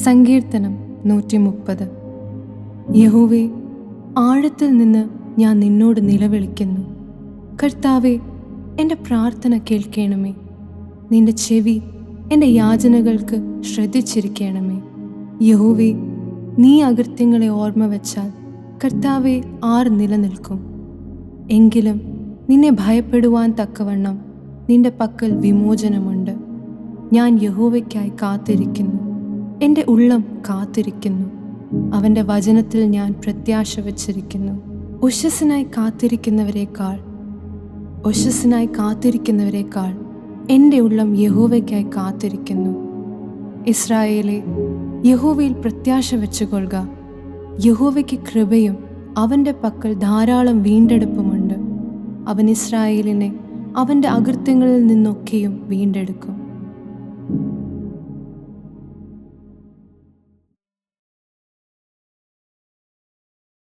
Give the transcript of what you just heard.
സങ്കീർത്തനം 130. യഹോവേ, ആഴത്തിൽ നിന്ന് ഞാൻ നിന്നോട് നിലവിളിക്കുന്നു. കർത്താവേ, എൻ്റെ പ്രാർത്ഥന കേൾക്കണമേ. നിന്റെ ചെവി എൻ്റെ യാചനകൾക്ക് ശ്രദ്ധിച്ചിരിക്കണമേ. യഹോവേ, നീ അകൃത്യങ്ങളെ ഓർമ്മ വച്ചാൽ കർത്താവേ, ആർ നിലനിൽക്കും? എങ്കിലും നിന്നെ ഭയപ്പെടുവാൻ തക്കവണ്ണം നിന്റെ പക്കൽ വിമോചനമുണ്ട്. ഞാൻ യഹോവയ്ക്കായി കാത്തിരിക്കുന്നു. എൻ്റെ ഉള്ളം കാത്തിരിക്കുന്നു. അവൻ്റെ വചനത്തിൽ ഞാൻ പ്രത്യാശ വച്ചിരിക്കുന്നു. ഉഷസ്സിനായി കാത്തിരിക്കുന്നവരെക്കാൾ എൻ്റെ ഉള്ളം യഹോവയ്ക്കായി കാത്തിരിക്കുന്നു. ഇസ്രായേലേ, യഹോവയിൽ പ്രത്യാശ വെച്ചുകൊള്ളുക. യഹോവയ്ക്ക് കൃപയും അവൻ്റെ പക്കൽ ധാരാളം വീണ്ടെടുപ്പുമുണ്ട്. അവൻ ഇസ്രായേലിനെ അവൻ്റെ അകൃത്യങ്ങളിൽ നിന്നൊക്കെയും വീണ്ടെടുക്കും.